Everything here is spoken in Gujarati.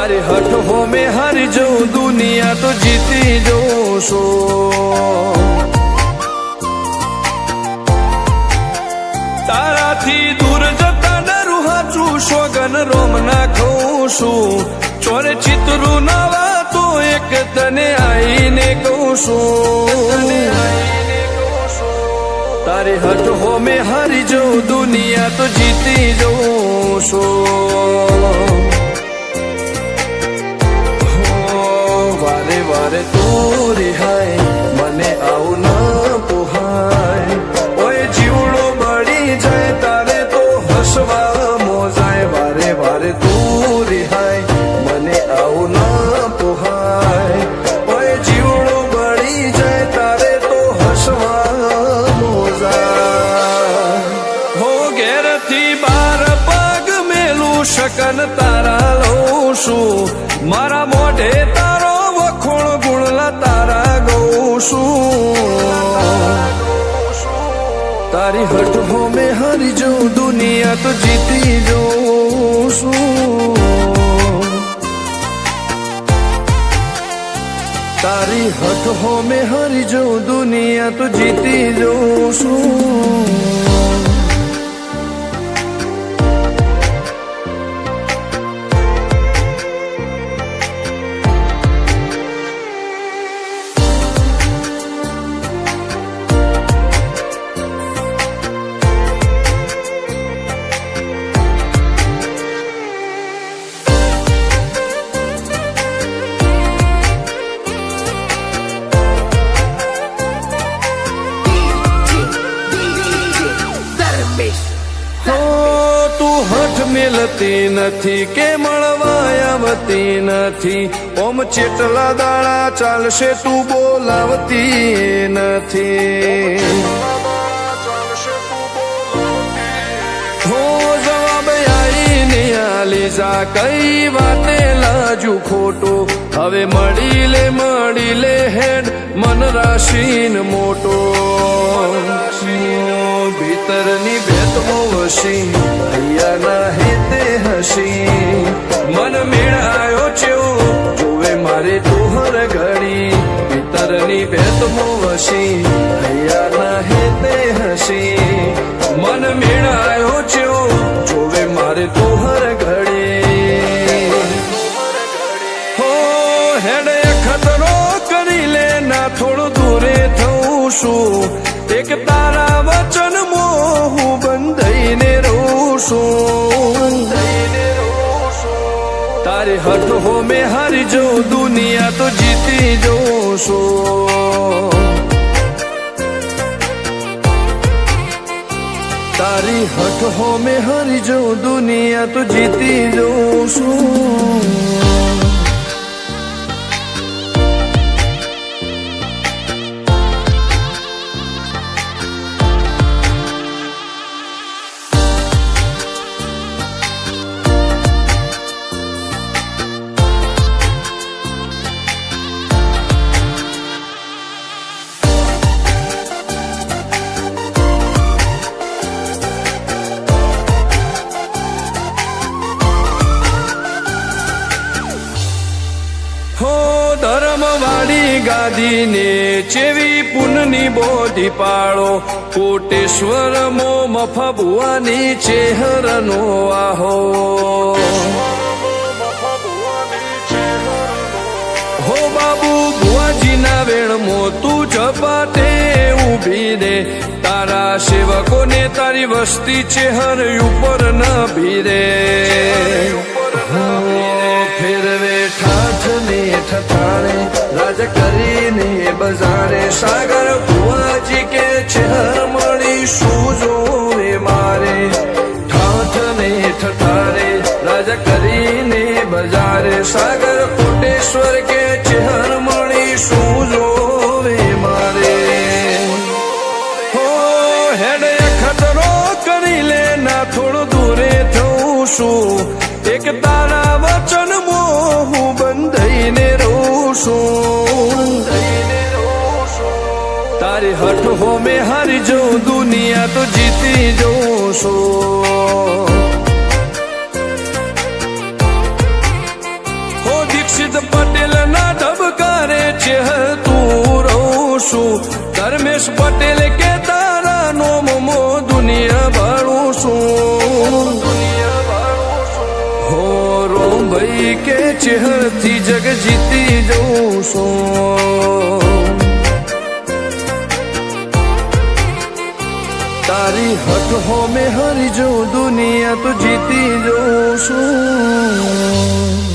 તારી હઠ હો મેં હારી જઉં દુનિયા તો જીતી જઉં છું તારાથી દૂર જતા ડરું હાચું સોગન રોમ ના ખઉં છું ચોરે ચિતરું નાવા તો એક તને આઈને કહું છું તારી હઠ હો મેં હારી જઉં દુનિયા તો જીતી જઉં છું વારે વારે તું રિહાય મને આવું ના પોહાય ઓય જીવડો બળી જાય તારે તો હસવા મોજાય વારે વારે તું રિહાય મને આવું ના પોહાય ઓય જીવડો બળી જાય તારે તો હસવા મોજાય હો ઘેરથી બાર પગ મેલું શકન તારા લઉં છું મારા મોઢે તારો વખોણ ગુણલા તારા ગઉં છું તારી હઠ હો મેં હારી જઉં દુનિયા તો જીતી જઉં છું તારી હઠ હો મેં હારી જઉં દુનિયા તો જીતી જઉં છું મિલતી નથી કે મળવા આવતી નથી ઓમ ચેટલા દાડા ચાલશે તું બોલાવતી નથી હો જવાબ આઈને આલી જા કઈ વાતે લાજુ ખોટો હવે મળી લે હેડ મન રાશીન મોટો ભીતરની ભેતમો વસી હૈયાના હેતે હસી મન મેળાયો ચેવો જોવે મારે તોહર ઘડી ભીતરની ભેતમો વસી હૈયાના હેતે હસી મન મેળાયો ચેવો જોવે મારે તોહર ઘડી હો હેડે ખતરો કરી લે ના થોડું દૂરે થઉં છું એક તારા વચન મોહ બંધાઈને રહું છું તારી હઠ હો મેં હારી જઉં દુનિયા તો જીતી જઉં છું તારી હઠ હો મેં હારી જઉં દુનિયા તો જીતી જઉં છું ધર્મવાળી ગાદીને ચેવી પુનની બોધી પાળો કોટેશ્વર મો મફા ભુવાની ચેહરનો આહો હો બાબુ ભુવાજીના વેણમો તું ઝપાટે ઊભી રે તારા સેવકોને તારી વસ્તી ચેહર ઉપર ન ભીરે ફેરવે ઠાઠ ને ઠઠાણે રાજ કરીને બજારે સાગર ભુવાજી કે ચેહર મળી શું જોવે મારે ઠાઠ ને ઠઠારે રાજ કરીને બજારે સાગર કોટેશ્વર કે ચેહર મળી શું જોવે મારે હો હેડે ખતરો કરી લે ના થોડું દૂરે થઉં છું એક તારા વચન મોહ બંધાઈને રહું છું તારી હઠ હો મેં હારી જઉં દુનિયા તો જીતી જઉં છું ધર્મેશ પટેલ કે તારા નોમ મો દુનિયા ભાડું શું હો રોમ ભાઈ કે ચેહરથી જગ જીતી જવું છું તારી હટ હો મેં હરી જો દુનિયા તો જીતી જવું છું